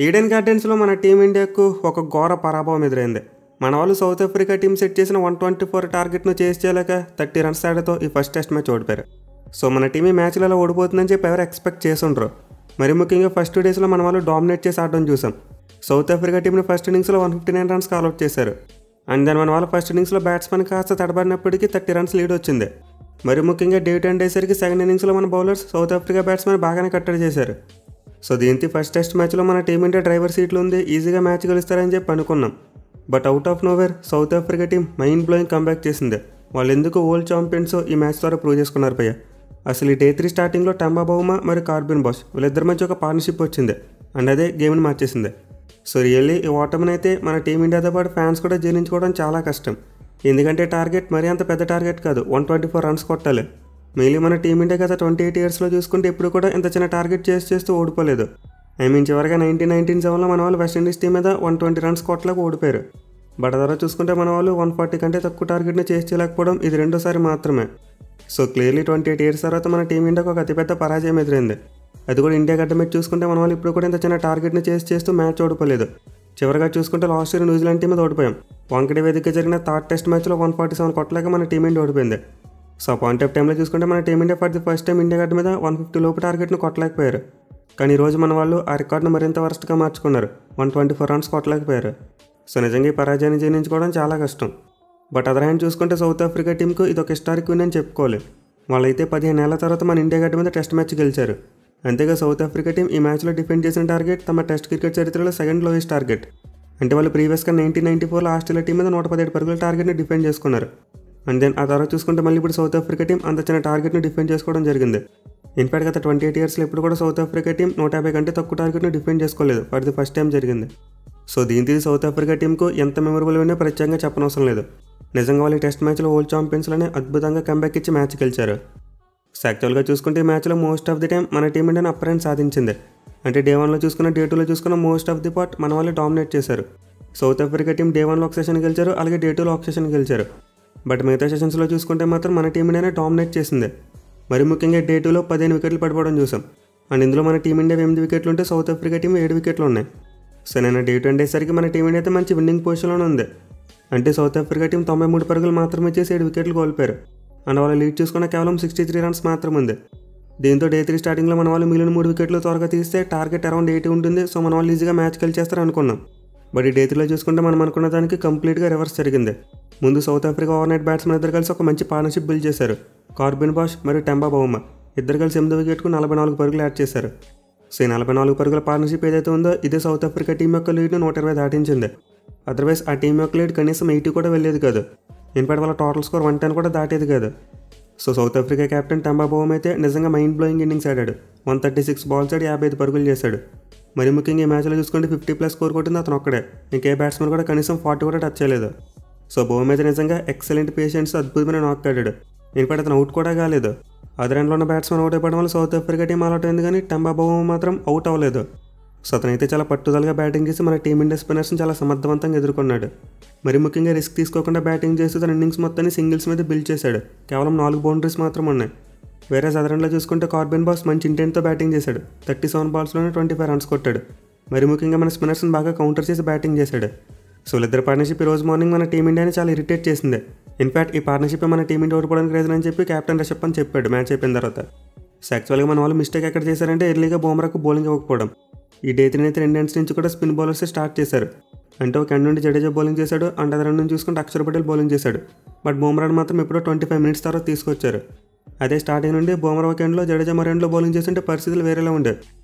Eden గార్డెన్స్లో మన టీమిండియాకు ఒక ఘోర పరాభవం ఎదురైంది. మన వాళ్ళు సౌత్ ఆఫ్రికా టీం సెట్ చేసిన 124 టార్గెట్ను చేసి చేయలేక 30 రన్స్ తేడాతో ఈ ఫస్ట్ టెస్ట్ మ్యాచ్ ఓడిపోయారు. సో మన టీం ఈ మ్యాచ్లలో ఓడిపోతుందని చెప్పి ఎవరు ఎక్స్పెక్ట్ చేసుండ్రు. మరి ముఖ్యంగా ఫస్ట్ 2 డేస్లో మన వాళ్ళు డామినేట్ చేసి ఆడడం చూసాం. సౌత్ ఆఫ్రికా టీంని ఫస్ట్ ఇన్నింగ్స్లో 159 రన్స్ ఆల్అౌట్ చేశారు. అండ్ దెన్ మన వాళ్ళు ఫస్ట్ ఇన్నింగ్స్లో బ్యాట్స్మెన్ కాస్త తడబడినప్పటికీ 30 రన్స్ లీడ్ వచ్చింది. మరి ముఖ్యంగా డే 10 డేసరికి సెకండ్ ఇన్నింగ్స్లో మన బౌలర్స్ సౌత్ ఆఫ్రికా బ్యాట్స్మెన్ బాగానే కట్టడి చేశారు. సో దీంతో ఫస్ట్ టెస్ట్ మ్యాచ్లో మన టీమిండియా డ్రైవర్ సీట్లు ఉంది, ఈజీగా మ్యాచ్ గెలుస్తారని చెప్పి అనుకున్నాం. But out of nowhere south Africa team mind blowing comeback చేసింది. వాళ్ళు ఎందుకు వరల్డ్ ఛాంపియన్స్ ఈ మ్యాచ్ ద్వారా ప్రూవ్ చేసుకున్నారు భయ్య. అసలు ఈ డే 3 స్టార్టింగ్లో టెంబా బౌమా మరియు కార్బిన్ బాష్ వీళ్ళిద్దరి మధ్య ఒక పార్ట్నర్షిప్ వచ్చింది అండ్ అదే గేమ్ని మార్చేసింది. సో రియల్లీ ఈ ఓటమిని అయితే మన టీమిండియాతో పాటు ఫ్యాన్స్ కూడా జీర్ణించుకోవడం చాలా కష్టం. ఎందుకంటే టార్గెట్ మరీ అంత పెద్ద టార్గెట్ కాదు, 124 రన్స్ కొట్టాలి. మెయిన్లీ మన టీమిండియా గత 28 ఇయర్స్లో చూసుకుంటే ఇప్పుడు కూడా ఇంత చిన్న టార్గెట్ చేస్తూ ఓడిపోలేదు. చివరిగా 1997లో మన వాళ్ళు వెస్టిండీస్ టీం మీద 120 రన్స్ కొట్టలేక ఓడిపోయారు. బట్ ఆ తర్వాత చూసుకుంటే మన వాళ్ళు 140 కంటే తక్కువ టార్గెట్ని చేయలేకపోవడం ఇది రెండోసారి మాత్రమే. సో క్లియర్లీ 28 ఇయర్స్ తర్వాత మన టీమిండియాకు ఒక అతిపెద్ద పరాజయం ఎదురైంది. అది కూడా ఇండియా గడ్డ మీద చూసుకుంటే మన వాళ్ళు ఇప్పుడు కూడా ఇంత చిన్న టార్గెట్ని చేస్తూ మ్యాచ్ ఓడిపోలేదు. చివరిగా చూసుకుంటే లాస్ట్ ఇయర్ న్యూజిలాండ్ టీం మీద ఓడిపోయాం. వాంకడే వేదిక జరిగిన థర్డ్ టెస్ట్ మ్యాచ్లో 147 కొట్టలేక మన టీమిండియా ఓడిపోయింది. సో పాయింట్ ఆఫ్ టైంలో చూసుకుంటే మన team India for the first time India గడ్డ మీద 150 లోపు టార్గెట్ను కొట్టలేకపోయారు. కానీ ఈరోజు మన వాళ్ళు ఆ రికార్డును మరింత వరస్ట్గా మార్చుకున్నారు, 124 రన్స్ కొట్టలేకపోయారు. సో నిజంగా ఈ పరాజయాన్ని జీర్ణించుకోవడం చాలా కష్టం. బట్ అదర్ హ్యాండ్ చూసుకుంటే సౌత్ ఆఫ్రికా టీంకు ఇది ఒక హిస్టారిక్ విన్ అని చెప్పుకోవాలి. వాళ్ళైతే 15 ఏళ్ల తర్వాత మన ఇండియా గడ్డ మీద టెస్ట్ మ్యాచ్ గెలిచారు. అంతేగా సౌత్ ఆఫ్రికా టీం ఈ మ్యాచ్లో డిఫెండ్ చేసిన టార్గెట్ తమ టెస్ట్ క్రికెట్ చరిత్రలో సెకండ్ లోయెస్ట్ టార్గెట్. అంటే వాళ్ళు ప్రీవియస్గా 1994లో ఆస్ట్రేలియా టీం మీద 117 పరుగుల టార్గెట్ని డిఫెండ్ చేసుకున్నారు. అండ్ దెన్ ఆ తర్వాత చూసుకుంటే మళ్ళీ ఇప్పుడు సౌత్ ఆఫ్రికా టీం అంత చిన్న టార్గెట్ని డిఫెండ్ చేసుకోవడం జరిగింది. ఇన్ఫాక్ట్ గత 28 ఇయర్స్లో ఇప్పుడు కూడా సౌత్ ఆఫ్రికా టీం 150 కంటే తక్కువ టార్గెట్ని డిఫెండ్ చేసుకోలేదు, ఫర్ ది ఫస్ట్ టైం జరిగింది. సో దీంతో సౌత్ ఆఫ్రికా టీంకు ఎంత మెమొరబుల్ అయినా ప్రత్యేకంగా చెప్పనవసరం లేదు. నిజంగా వాళ్ళు టెస్ట్ మ్యాచ్లో వరల్డ్ ఛాంపియన్స్లోనే అద్భుతంగా కంబ్యాక్ ఇచ్చి మ్యాచ్ గెలిచారు. సో యాక్చువల్గా చూసుకుంటే ఈ మ్యాచ్లో మోస్ట్ ఆఫ్ ది టైం మన టీం ఇండియా అప్పర్ హ్యాండ్ సాధించింది. అంటే డే 1లో చూసుకున్న డే 2లో చూసుకున్న మోస్ట్ ఆఫ్ ది పార్ట్ మన వాళ్ళు డామినేట్ చేశారు. సౌత్ ఆఫ్రికా టీం డే 1లో ఒక సెషన్ గెలిచారు, అలాగే డే 2లో ఒక సెషన్ గెలిచారు. బట్ మిగతా సెషన్స్లో చూసుకుంటే మాత్రం మన టీం ఇండియానే డామినేట్ చేసింది. మరి ముఖ్యంగా డే 2లో 15 వికెట్లు పడిపోవడం చూసాం. అండ్ ఇందులో మన టీం ఇండియా 8 వికెట్లు ఉంటే సౌత్ ఆఫ్రికా టీం 7 వికెట్లు ఉన్నాయి. సో నేను డే 10 డేసరికి మన టీం ఇండియా అయితే మంచి విన్నింగ్ పొజిషన్లోనే ఉంది. అంటే సౌత్ ఆఫ్రికా టీం 93 పరుగులు మాత్రమే చేసి 7 వికెట్లు కోల్పోయారు. అండ్ వాళ్ళ లీడ్ చూసుకున్న కేవలం 63 రన్స్ మాత్రమే ఉంది. దీంతో డే 3 స్టార్టింగ్లో మన వాళ్ళు మిగిలిన 3 వికెట్లు త్వరగా తీస్తే టార్గెట్ అరౌండ్ 80 ఉంటుంది. సో మన వాళ్ళు ఈజీగా మ్యాచ్ గెలిచేస్తారు అనుకున్నాం. బట్ ఈ డే 3లో చూసుకుంటే మనం అనుకున్న దానికి కంప్లీట్గా రివర్స్ జరిగింది. ముందు సౌత్ ఆఫ్రికా ఓవర్నైట్ బ్యాట్స్మెన్ ఇద్దరు కలిసి ఒక మంచి పార్ట్నర్షిప్ బిల్డ్ చేశారు. కార్బిన్ బాష్ మరియు టెంబా బౌమా ఇద్దరు కలిసి 8వ వికెట్కు 44 పరుగులు యాడ్ చేశారు. సో ఈ 44 పరుగుల పార్ట్నర్షిప్ ఏదైతే ఉందో ఇదే సౌత్ ఆఫ్రికా టీం యొక్క లీడ్ను 120 దాటించింది. అదర్వైజ్ ఆ టీం యొక్క లీడ్ కనీసం 80 కూడా వెళ్ళేది కాదు. ఇన్ఫాక్ట్ వాళ్ళ టోటల్ స్కోర్ 110 కూడా దాటేది కాదు. So south Africa captain Temba Bavuma అయితే నిజంగా మైండ్ బ్లోయింగ్ ఇన్నింగ్స్ ఆడాడు. 136 బాల్స్ ఆడి 55 పరుగులు చేశాడు. మరి ముఖ్యంగా ఈ మ్యాచ్లో చూసుకుంటే 50+ స్కోర్ కొట్టింది అతను ఒక్కడే. ఇంకే బ్యాట్స్మెన్ కూడా కనీసం 40 కూడా టచ్ చేయలేదు. సో బౌమా అయితే నిజంగా ఎక్సలెంట్ పేషెన్స్, అద్భుతమైన నాక్ ఆడాడు. ఇన్ఫాక్ట్ అతను అవుట్ కూడా కాలేదు. అదర్ ఎండ్లో ఉన్న బ్యాట్స్మెన్ అవుట్ అయిపోవడం వల్ల సౌత్ ఆఫ్రికా టీం అవుట్ అయింది, కానీ టెంబా బౌమా మాత్రం అవుట్ అవ్వలేదు. సో అతనైతే చాలా పట్టుదలగా బ్యాటింగ్ చేసి మన టీమిండియా స్పిన్నర్స్ని చాలా సమర్థవంతంగా ఎదుర్కొన్నాడు. మరి ముఖ్యంగా రిస్క్ తీసుకోకుండా బ్యాటింగ్ చేస్తూ తన ఇన్నింగ్స్ మొత్తాన్ని సింగిల్స్ మీద బిల్డ్ చేశాడు. కేవలం 4 బౌండరీస్ మాత్రం ఉన్నాయి. వేరే సదరన్లో చూసుకుంటే కార్బిన్ బాష్ మంచి ఇంటెంట్తో బ్యాటింగ్ చేశాడు. 37 బాల్స్లోనే 25 రన్స్ కొట్టాడు. మరి ముఖ్యంగా మన స్పిన్నర్స్ని బాగా కౌంటర్ చేసి బ్యాటింగ్ చేశాడు. సో వీళ్ళిద్దరు పార్ట్నర్షిప్ ఈ రోజు మార్నింగ్ మన టీమిండియాని చాలా ఇరిటేట్ చేసింది. ఇన్ఫాక్ట్ ఈ పార్ట్నర్షిప్ మన టీమిండియా ఓడిపోవడానికి రీజన్ అని చెప్పి కెప్టెన్ రిషబ్ పంత్ చెప్పాడు మ్యాచ్ అయిపోయిన తర్వాత. సో యాక్చువల్గా మన వాళ్ళు మిస్టేక్ ఎక్కడ చేశారంటే ఎర్లీగా బుమ్రాకు బౌలింగ్ ఇవ్వకపోవడం. ఈ డే 3 అయితే 2 ఎండ్స్ నుంచి కూడా స్పిన్ బౌలర్స్ స్టార్ట్ చేశారు. అంటే ఒక ఎండ్ నుండి జడేజా బౌలింగ్ చేశాడు, అండ్ అదర్ ఎండ్ నుంచి చూసుకుంటే అక్షర్ పటేల్ బౌలింగ్ చేశాడు. బట్ బుమ్రాను మాత్రం ఎప్పుడో 25 మినిట్స్ తర్వాత తీసుకొచ్చారు. అదే స్టార్టింగ్ నుండి బుమ్రా ఒక ఎండ్లో జడేజా మరో ఎండ్లో బౌలింగ్ చేస్తుంటే పరిస్థితులు వేరేలా ఉండేవి.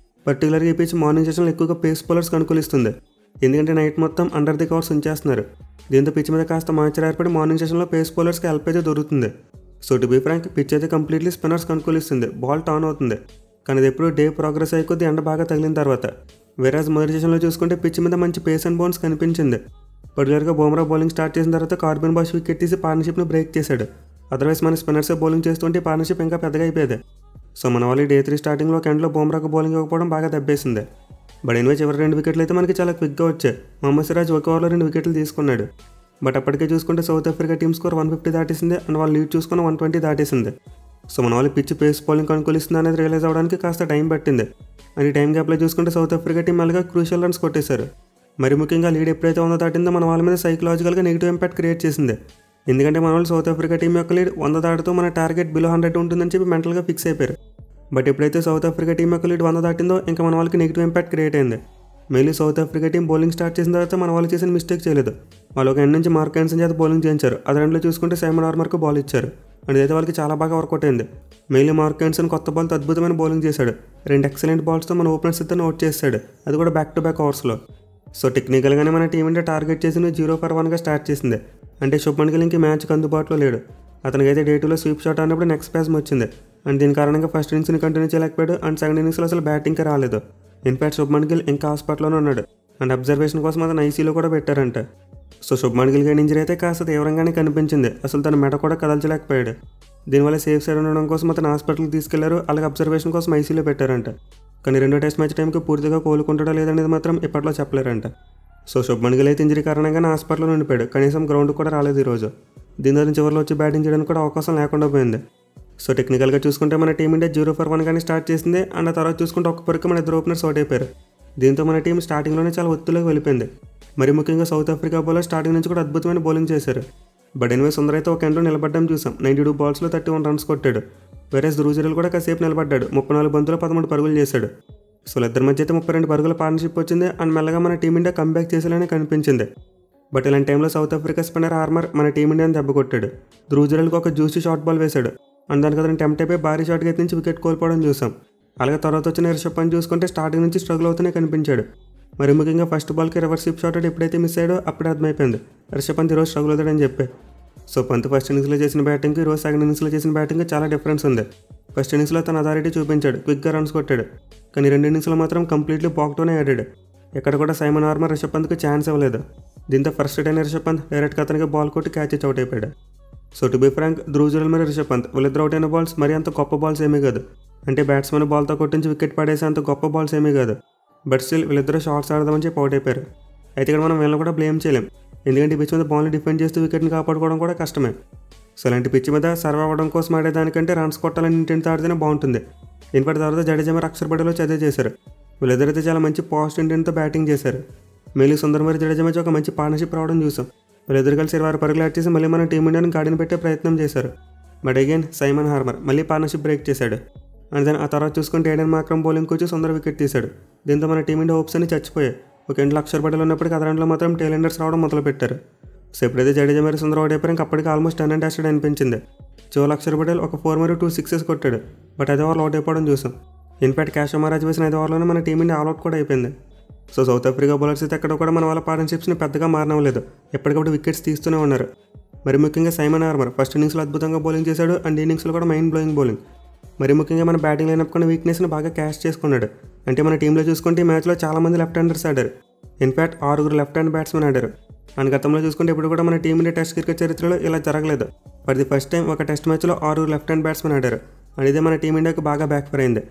పర్టికులర్గా ఈ పిచ్ మార్నింగ్ సెషన్లో ఎక్కువగా పేస్ బౌలర్స్కి అనుకూలిస్తుంది. ఎందుకంటే నైట్ మొత్తం అండర్ ది కవర్స్ ఉంచేస్తున్నారు. దీంతో పిచ్ మీద కాస్త మాయిశ్చర్ ఏర్పడి మార్నింగ్ సెషన్లో పేస్ బౌలర్స్కి హెల్ప్ అయితే దొరుకుతుంది. So to be frank pitch అయితే కంప్లీట్లీ స్పిన్నర్స్కి అనుకూలిస్తుంది, బాల్ టర్న్ అవుతుంది. కానీ అది ఎప్పుడు డే ప్రోగ్రెస్ అయ్యి కొద్ది ఎండ బాగా తగిలిన తర్వాత. వేరేజ్ మొదటి సెషన్లో చూసుకుంటే పిచ్ మీద మంచి పేస్ అండ్ బౌన్స్ కనిపించింది. పర్టికులర్గా బుమ్రా బౌలింగ్ స్టార్ట్ చేసిన తర్వాత కార్బిన్ బాష్ వికెట్ తీసి పార్ట్నర్షిప్ను బ్రేక్ చేశాడు. అదర్వైజ్ మన స్పిన్నర్సే బౌలింగ్ చేస్తుంటే పార్ట్నర్షిప్ ఇంకా పెద్దగా అయిపోయేది. సో మన వాళ్ళు డే 3 స్టార్టింగ్లో ఒక ఎండ్లో బుమ్రాకు బౌలింగ్ ఇవ్వకపోవడం బాగా దెబ్బేసింది. బట్ ఎనివే చివరి 2 వికెట్లు అయితే మనకి చాలా క్విక్గా వచ్చాయి. మొహమ్మద్ సిరాజ్ ఒక ఓవర్లో 2 వికెట్లు తీసుకున్నాడు. బట్ అప్పటికే చూసుకుంటే సౌత్ ఆఫ్రికా టీం స్కోర్ 150 దాటేసింది, అండ్ వాళ్ళు లీడ్ చూసుకున్న 120 దాటేసింది. సో మన వాళ్ళు పిచ్ పేస్ బౌలింగ్ అనుకూలిస్తుంది అనేది రియలైజ్ అవ్వడానికి కాస్త టైం పట్టింది. అండ్ ఈ టైం గ్యాప్లో చూసుకుంటే సౌత్ ఆఫ్రికా టీం మళ్ళీ క్రూషియల్ రన్స్ కొట్టేశారు. మరి ముఖ్యంగా లీడ్ ఎప్పుడైతే ఉందో దాటిందో మన వాళ్ళ మీద సైకలాజికల్గా నెగిటివ్ ఇంపాక్ట్ క్రియేట్ చేసింది. ఎందుకంటే మన వాళ్ళు సౌత్ ఆఫ్రికా టీం యొక్క లీడ్ 100 దాటుతూ మన టార్గెట్ బిలో 100 ఉంటుందని చెప్పి మెంటల్గా ఫిక్స్ అయిపోయారు. బట్ ఎప్పుడైతే సౌత్ ఆఫ్రికా టీం యొక్క లీడ్ 100 దాటిందో ఇంకా మన వాళ్ళకి నెగిటివ్ ఇంపాక్ట్ క్రియేట్ అయింది. Mainly south Africa team bowling start చేసిన తర్వాత మన వాళ్ళు చేసిన మిస్టేక్ చేయలేదు. వాళ్ళు ఒక ఎండ్ నుంచి మార్క్ హ్యాన్సన్ చేత బౌలింగ్ చేయించారు. అది రెండులో చూసుకుంటే సైమన్ హార్మర్కు బాల్ ఇచ్చారు. అండ్ ఇదైతే వాళ్ళకి చాలా బాగా వర్కౌట్ అయింది. మెయిన్లీ మార్క్ హ్యాన్సన్ కొత్త బాల్తో అద్భుతమైన బౌలింగ్ చేశాడు. 2 ఎక్సలెంట్ బాల్స్తో మన ఓపెనర్స్ ఇద్దరిని అవుట్ చేశాడు. అది కూడా బ్యాక్ టు బ్యాక్ ఓవర్స్లో. సో టెక్నికల్గానే మన టీం ఇండియా టార్గెట్ చేసి 0 for 1గా స్టార్ట్ చేసింది. అంటే శుభ్మన్ గిల్ ఇంక మ్యాచ్కి అందుబాటులో లేడు. అతనికైతే డే 2లో స్వీప్ షాట్ అన్నప్పుడు నెక్స్ట్ స్పాస్మ్ వచ్చింది. అండ్ దీని కారణంగా ఫస్ట్ ఇన్నింగ్స్ని కంటిన్యూ చేయలేకపోయాడు. అండ్ సెకండ్ ఇన్నింగ్స్లో అసలు బ్యాటింగ్కి రాలేదు. ఇన్ఫాక్ట్ శుభ్మన్ గిల్ ఇంకా హాస్పిటల్లోనే ఉన్నాడు. అండ్ అబ్జర్వేషన్ కోసం అతను ఐసీలో కూడా పెట్టారంట. సో శుభ్మన్ గిల్ గారి ఇంజరీ అయితే కాస్త తీవ్రంగానే కనిపించింది. అసలు తన మెడ కూడా కదల్చలేకపోయాడు. దీనివల్ల సేఫ్ సైడ్ ఉండడం కోసం అతను హాస్పిటల్కి తీసుకెళ్లారు. అలాగే అబ్జర్వేషన్ కోసం ఐసీలో పెట్టారంట. కానీ రెండో టెస్ట్ మ్యాచ్ టైంకి పూర్తిగా కోలుకుంటాడా లేదనేది మాత్రం ఇప్పట్లో చెప్పలేరంట. సో శుభ్మన్ గిల్ అయితే ఇంజరీ కారణంగానే హాస్పిటల్లో ఉండిపోయాడు. కనీసం గ్రౌండ్ కూడా రాలేదు ఈరోజు. దీని ద్వారా చివరిలో వచ్చి బ్యాటింగ్ చేయడానికి కూడా అవకాశం లేకుండా పోయింది. సో టెక్నికల్గా చూసుకుంటే మన టీమిండియా 0 for 1గానే స్టార్ట్ చేసింది. అండ్ ఆ తర్వాత చూసుకుంటే ఒక్క పరికి మన ఇద్దరు ఓపెనర్స్ అవుట్ అయిపోయారు. దీంతో మన టీం స్టార్టింగ్లోనే చాలా ఒత్తిడిలోకి వెళ్ళిపోయింది. మరి ముఖ్యంగా సౌత్ ఆఫ్రికా బౌలర్ స్టార్టింగ్ నుంచి కూడా అద్భుతమైన బౌలింగ్ చేశారు. బట్ ఎనివే సుందర్ అయితే ఒక ఎండ్లో నిలబడ్డం చూసాం. 92 balls లో 31 runs కొట్టాడు. వేరే ధ్రువజరల్ కూడా కాసేపు నిలబడ్డాడు. 34 బంతుల్లో 13 పరుగులు చేశాడు. సో ఇద్దరి మధ్య అయితే 32 పరుగుల పార్ట్నర్షిప్ వచ్చింది. అండ్ మెల్లగా మన టీమిండియా కంబ్యాక్ చేసేలానే కనిపించింది. బట్ ఇలాంటి టైంలో సౌత్ ఆఫ్రికా స్పిన్నర్ హార్మర్ మన టీమిండియాని దెబ్బ కొట్టాడు. ధ్రువజరల్కి ఒక జ్యూసీ షార్ట్ బాల్ వేశాడు. అండ్ దానికి అతను టెంప్ట్ అయిపోయి భారీ షాట్కి ఎత్తించి వికెట్ కోల్పోవడం చూసాం. అలాగే తర్వాత వచ్చిన రిషబ్ పంత్ చూసుకుంటే స్టార్టింగ్ నుంచి స్ట్రగుల్ అవుతూనే కనిపించాడు. మరి ముఖ్యంగా ఫస్ట్ బాల్కి రివర్స్ స్విప్ షాట్ ఎప్పుడైతే మిస్ అయ్యాడో అప్పుడే అర్థమైపోయింది రిషబ్ పంత్ ఈరోజు స్ట్రగుల్ అవుతాడని చెప్పి. సో పంత్ ఫస్ట్ ఇన్నింగ్స్లో చేసిన బ్యాటింగ్కి ఈరోజు సెకండ్ ఇన్నింగ్స్లో చేసిన బ్యాటింగ్కి చాలా డిఫరెన్స్ ఉంది. ఫస్ట్ ఇన్నింగ్స్లో తన అథారిటీ చూపించాడు, క్విక్గా రన్స్ కొట్టాడు. కానీ రెండు ఇన్నింగ్స్లో మాత్రం కంప్లీట్లీ బాక్తోనే ఆడాడు. ఎక్కడ కూడా సైమన్ హార్మర్ రిషబ్ పంత్కి ఛాన్స్ ఇవ్వలేదు. దీంతో ఫస్ట్ అయిన రిషబ్ పంత్ డైరెక్ట్గా అతనికి బాల్ కొట్టి క్యాచ్ ఇచ్చి అవుట్ అయిపోయాడు. సో టు బీ ఫ్రాంక్, ధ్రువజరల్ మరియు రిషబ్ పంత్ వీళ్ళిద్దరు అవుట్ అయిన బాల్స్ మరీ అంత గొప్ప బాల్స్ ఏమీ కాదు. అంటే బ్యాట్స్మెన్ బాల్తో కొట్టించి వికెట్ పడేసే అంత గొప్ప బాల్స్ ఏమీ కాదు. బట్ స్టిల్ వీళ్ళిద్దరూ షార్ట్స్ ఆడదామని చెప్పి అవుట్ అయిపోయారు. అయితే ఇక్కడ మనం వీళ్ళని కూడా బ్లేమ్ చేయలేం. ఎందుకంటే ఈ పిచ్ మీద బాల్ని డిఫెండ్ చేస్తూ వికెట్ని కాపాడుకోవడం కూడా కష్టమే. సో ఇలాంటి పిచ్ మీద సర్వ్ అవ్వడం కోసం ఆడేదానికంటే రన్స్ కొట్టాలని ఇంటెంట్ ఆడితేనే బాగుంటుంది. ఇన్ఫాక్ట్ తర్వాత జడేజా మరి అక్షర్ పటేల్ చదివే చేశారు. వీళ్ళిద్దరైతే చాలా మంచి పాజిటివ్ ఇంటెంట్తో బ్యాటింగ్ చేశారు. మెయిన్లీ సుందర్ మరి జడేజా మధ్య ఒక మంచి పార్ట్నర్షిప్ రావడం చూసాం. వీళ్ళిద్దరు కలిసి 26 పరుగులు యాడ్ చేసి మళ్ళీ మన టీమిండియాని గాడిని పెట్టే ప్రయత్నం చేశారు. బట్ అగైన్ సైమన్ హార్మర్ మళ్ళీ పార్ట్నర్షిప్ బ్రేక్ చేశాడు. అండ్ దాని ఆ తర్వాత చూసుకుంటే ఏడెన్ మార్క్రమ్ బౌలింగ్కి వచ్చి సుందర్ వికెట్ తీశాడు. దీంతో మన టీమిండియా హోప్స్ అన్ని చచ్చిపోయాయి. ఒక ఎండ్లో అక్షర్ పటేల్ ఉన్నప్పటికీ అదరంలో మాత్రం టైలెండర్స్ రావడం మొదలుపెట్టారు. సో ఎప్పుడైతే జడేజా మరి సుందర్ అవుట్ అయిపోయారు, అప్పటికి ఆల్మోస్ట్ 10 and టెస్టెడ్ అనిపించింది. చివరి అక్షర్ పటేల్ ఒక 4 మరియు 2 sixes కొట్టాడు. బట్ 5 ఓవర్లు అవుట్ అయిపోవడం చూసాం. ఇన్ఫాక్ట్ క్యాష్ మహారాజ్ వేసిన 5 ఓవర్లోనే మన టీమిండియా ఆల్అౌట్ కూడా అయిపోయింది. సో సౌత్ ఆఫ్రికా బౌలర్స్ అయితే ఎక్కడ కూడా మన వాళ్ళ పార్ట్నర్షిప్స్ని పెద్దగా మారనవ్వలేదు. ఎప్పటికప్పుడు వికెట్స్ తీస్తూనే ఉన్నారు. మరి ముఖ్యంగా సైమన్ హార్మర్ ఫస్ట్ ఇన్నింగ్స్లో అద్భుతంగా బౌలింగ్ చేశాడు. అండ్ ఇన్నింగ్స్లో కూడా మైండ్ బ్లోయింగ్ బౌలింగ్. మరి ముఖ్యంగా మన బ్యాటింగ్ లైనప్ కొన్ని వీక్నెస్ని బాగా క్యాష్ చేసుకున్నాడు. అంటే మన టీంలో చూసుకుంటే ఈ మ్యాచ్లో చాలామంది లెఫ్ట్ హ్యాండర్స్ ఆడారు. ఇన్ఫాక్ట్ 6 లెఫ్ట్ హ్యాండ్ బ్యాట్స్మెన్ ఆడారు. అండ్ గతంలో చూసుకుంటే ఇప్పుడు కూడా మన టీమిండియా టెస్ట్ క్రికెట్ చరిత్రలో ఇలా జరగలేదు. ఫర్ ది ఫస్ట్ టైం ఒక టెస్ట్ మ్యాచ్లో 6 లెఫ్ట్ హ్యాండ్ బ్యాట్స్మెన్ ఆడారు. అండ్ ఇదే మన టీమిండియాకి బాగా బ్యాక్ ఫైర్ అయింది.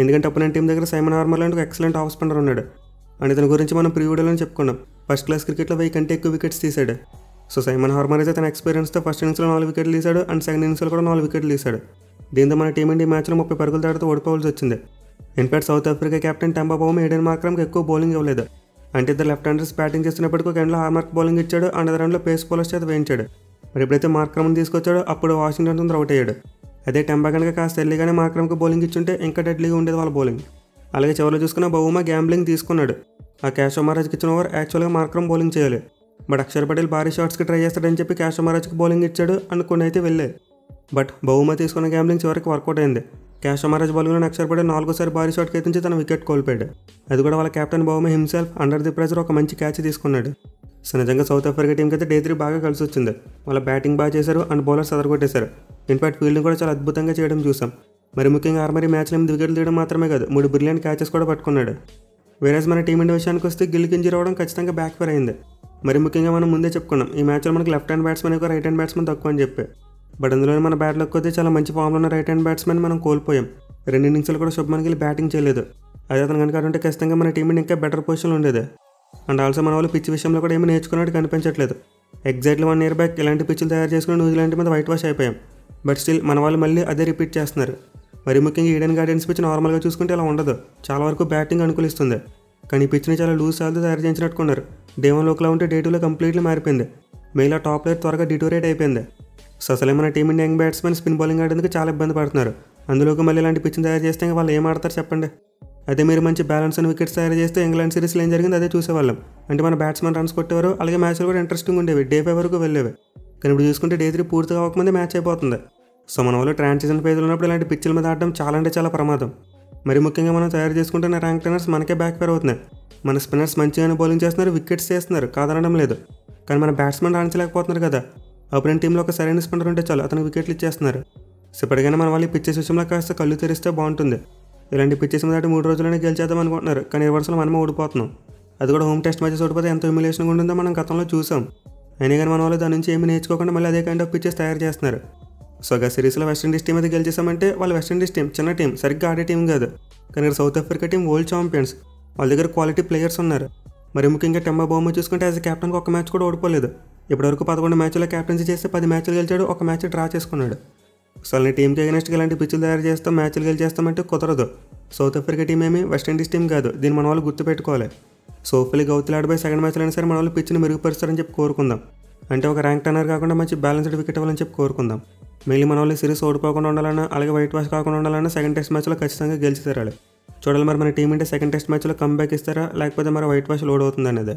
ఎందుకంటే అపోనెంట్ టీం దగ్గర సైమన్ హార్మర్ లాంటి ఒక ఎక్సలెంట్ ఆఫ్ స్పిన్నర్ ఉన్నాడు. అండ్ ఇతని గురించి మనం ప్రీవిడియోలో చెప్పుకున్నాం. ఫస్ట్ క్లాస్ క్రికెట్లో 1000 కంటే ఎక్కువ వికెట్స్ తీశాడు. సో సైమన్ హార్మర్ అయితే తన ఎక్స్పీరియన్స్తో ఫస్ట్ ఇన్నింగ్స్లో 4 వికెట్లు తీశాడు. అండ్ సెకండ్ ఇన్నింగ్స్లో కూడా 4 వికెట్లు తీశాడు. దీంతో మన టీమిండియా మ్యాచ్లో 30 పరుగుల దాటితో ఓడిపోవాల్సి వచ్చింది. In fact South Africa captain Temba Bavuma Aiden మార్క్రమ్కి ఎక్కువ బౌలింగ్ ఇవ్వలేదు. అంటే ఇద్దరు లెఫ్ట్ హ్యాండర్స్ బ్యాటింగ్ చేస్తున్నప్పటికీ ఒక ఎండ్లో హార్మర్క్ బౌలింగ్ ఇచ్చాడు. అండ్ అదే రన్లో పేస్ బౌలర్స్ చేత వేయించాడు. మరి ఎప్పుడైతే మార్క్రమ్ని తీసుకొచ్చాడో అప్పుడు వాషింగ్టన్ సుందర్ అవుట్ అయ్యాడు. అదే టెంబా కనుక కాస్త ఎర్లీగానే మార్క్రమ్కి బౌలింగ్ ఇచ్చుంటే ఇంకా డెడ్లీగా ఉండేది వాళ్ళ బౌలింగ్. అలాగే చివరిలో చూసుకున్న బౌమా గ్యాంబ్లింగ్ తీసుకున్నాడు. ఆ క్యాష్ మహారాజ్కి ఇచ్చిన ఓవర్ యాక్చువల్గా మార్క్రమ్ బౌలింగ్ చేయాలి. బట్ అక్షర్ పటేల్ భారీ షాట్స్కి ట్రై చేస్తాడని చెప్పి క్యాష్ మహారాజ్కి బౌలింగ్ ఇచ్చాడు. అండ్ కొన్ని అయితే వెళ్ళాయి. బట్ బౌమా తీసుకున్న గ్యాంబ్లింగ్ చివరికి వర్కౌట్ అయింది. క్యాష్ మహారాజ్ బౌలింగ్లో అక్షర్ పటేల్ 4వ భారీ షాట్కి ఎత్తించి తన వికెట్ కోల్పోయాడు. అది కూడా వాళ్ళ captain Bavuma himself under the pressure ఒక మంచి క్యాచ్ తీసుకున్నాడు. సో నిజంగా సౌత్ ఆఫ్రికా టీంకి అయితే డే 3 బాగా కలిసి వచ్చింది. వాళ్ళ బ్యాటింగ్ బాగా చేశారు. అండ్ బౌలర్స్ అదరగొట్టేశారు. ఇన్ఫాక్ట్ ఫీల్డింగ్ కూడా చాలా అద్భుతంగా చేయడం చూసాం. మరి ముఖ్యంగా హార్మర్ మ్యాచ్లో 8 వికెట్లు తీయడం మాత్రమే కాదు, 3 బ్రిలియంట్ క్యాచెస్ కూడా పట్టుకున్నాడు. వేరేజ్ మన టీమిండియా విషయానికి వస్తే గిల్కి ఇంజరీ అవ్వడం ఖచ్చితంగా బ్యాక్ ఫైర్ అయింది. మరి ముఖ్యంగా మనం ముందే చెప్పుకున్నాం ఈ మ్యాచ్లో మనకి లెఫ్ట్ హ్యాండ్ బ్యాట్స్మెన్ ఎక్కువ, రైట్ హ్యాండ్ బ్యాట్స్మెన్ తక్కువ అని చెప్పి. బట్ అందులోనే మన బ్యాట్లో కొద్ది చాలా మంచి ఫామ్లో ఉన్న రైట్ హ్యాండ్ బ్యాట్స్మెన్ మనం కోల్పోయాం. 2 ఇన్నింగ్స్లో కూడా శుభ్మన్ గిల్ బ్యాటింగ్ చేయలేదు. అదే అతను కనుక ఆడుంటే ఖచ్చితంగా మన టీం ఇంకా బెటర్ పొజిషన్లో ఉండేది. అండ్ ఆల్సో మన వాళ్ళు పిచ్ విషయంలో కూడా ఏమీ నేర్చుకున్నట్టు కనిపించట్లేదు. ఎగ్జాక్ట్లీ 1 year బ్యాక్ ఇలాంటి పిచ్చులు తయారు చేసుకుని న్యూజిలాండ్ మీద వైట్ వాష్ అయిపోయాం. బట్ స్టిల్ మన వాళ్ళు మళ్ళీ అదే రిపీట్ చేస్తున్నారు. మరి ముఖ్యంగా ఈడెన్ గార్డెన్స్ పిచ్ నార్మల్గా చూసుకుంటే ఇలా ఉండదు, చాలా వరకు బ్యాటింగ్ అనుకూలిస్తుంది. కానీ ఈ పిచ్ని చాలా లూజ్ సాల్తో తయారు చేయించినట్టుకున్నారు. డే 1లోకి ఉంటే డే 2లో కంప్లీట్లీ మారిపోయింది. మెయిల్ టాప్ ప్లేయర్ త్వరగా డిటోరేట్ అయిపోయింది. సో అసలే మన team India young batsmen spin bowling ఆడేందుకు చాలా ఇబ్బంది పడుతున్నారు. అందులోకి మళ్ళీ ఇలాంటి పిచ్ని తయారు చేస్తే వాళ్ళు ఏం ఆడతారు చెప్పండి. అదే మీరు మంచి బ్యాలెన్స్ అండ్ వికెట్స్ తయారు చేస్తే ఇంగ్లాండ్ సిరీస్లో ఏం జరిగింది అదే చూసేవాళ్ళం. అంటే మన బ్యాట్స్మెన్ రన్స్ కొట్టేవారు, అలాగే మ్యాచ్లు కూడా ఇంట్రెస్టింగ్ ఉండేవి, డే 5 వరకు వెళ్ళేవి. కానీ ఇప్పుడు చూసుకుంటే డే 3 పూర్తిగా అవ్వకముందే మ్యాచ్ అయిపోతుంది. సో మన వాళ్ళు ట్రాన్సిషన్ ఫేజ్లో ఉన్నప్పుడు ఇలాంటి పిచ్ల మీద ఆడడం చాలా అంటే చాలా ప్రమాదం. మరి ముఖ్యంగా మనం తయారు చేసుకుంటున్న ర్యాంక్ రన్నర్స్ మనకే బ్యాక్ ఫైర్ అవుతున్నాయి. మన స్పిన్నర్స్ మంచిగానే బౌలింగ్ చేస్తున్నారు, వికెట్స్ చేస్తున్నారు, కాదనడం లేదు. కానీ మన బ్యాట్స్మెన్ రాణించలేకపోతున్నారు కదా. అప్పుడు టీంలో ఒక సరైన స్పిన్నర్ ఉంటే చాలు, అతనికి వికెట్లు ఇచ్చేస్తున్నారు. సో ఇప్పటికైనా మన వాళ్ళు పిచ్చెస్ విషయంలో కాస్త కళ్ళు తెరిస్తే బాగుంటుంది. ఇలాంటి పిచ్చెస్ మీద 3 రోజుల్లోనే గెలిచేద్దాం అనుకుంటున్నారు, కానీ రివర్స్లో మనమే ఓడిపోతున్నాం. అది కూడా హోమ్ టెస్ట్ మ్యాచెస్ ఓడిపోతే ఎంత హ్యూమిలేషన్గా ఉంటుందో మనం గతంలో చూసాం. అయినా కానీ మన వాళ్ళు దాని నుంచి ఏమీ నేర్చుకోకుండా మళ్ళీ అదే కైండ్ ఆఫ్ పిచ్చెస్ తయారు చేస్తున్నారు. సో సిరీస్లో వెస్టిండీస్ టీం అయితే గెలిచేసామంటే వాళ్ళు వెస్టిండీస్ టీం చిన్న టీం, సరిగ్గా ఆడే టీం కాదు. కానీ ఇక్కడ south Africa team world champions, వాళ్ళ దగ్గర క్వాలిటీ ప్లేయర్స్ ఉన్నారు. మరి ముఖ్యంగా టెంబా బౌమా చూసుకుంటే యాజ్ కెప్టెన్కి ఒక మ్యాచ్ కూడా ఓడిపోలేదు. ఇప్పటివరకు 11 మ్యాచ్లో కెప్టెన్సీ చేస్తే 10 మ్యాచ్లు గెలిచాడు, ఒక మ్యాచ్ డ్రా చేసుకున్నాడు. సో అలాంటి టీంకి అగెనెస్ట్గా ఇలాంటి పిచ్చులు తయారు చేస్తాం, మ్యాచ్లు గెలిచేస్తామంటే కుదరదు. సౌత్ ఆఫ్రికా టీం ఏమి వెస్టిండీస్ టీం కాదు, దీన్ని మన వాళ్ళు గుర్తుపెట్టుకోవాలి. సో హోప్ఫుల్లీ గౌతీ ఆడిపోయి సెకండ్ మ్యాచ్లో అయినా సరే మన వాళ్ళు పిచ్ని మెరుగుపరుస్తారని చెప్పి కోరుకుందాం. అంటే ఒక ర్యాంక్ టర్నర్ కాకుండా మంచి బ్యాలెన్స్డ్ వికెట్ ఇవ్వాలని చెప్పి కోరుకుందాం. మెయిన్ మన వాళ్ళు సిరీస్ ఓడిపోకుండా ఉండాలన్నా, అలాగే వైట్ వాష్ కాకుండా ఉండాలన్నా సెకండ్ టెస్ట్ మ్యాచ్లో ఖచ్చితంగా గెలిచి తీరాలి. చూడాలి మరి మన టీం అంటే సెకండ్ టెస్ట్ మ్యాచ్లో కమ్బ్యాక్ ఇస్తారా, లేకపోతే మరి వైట్ వాష్ లోడ్ అవుతుంది అనేది.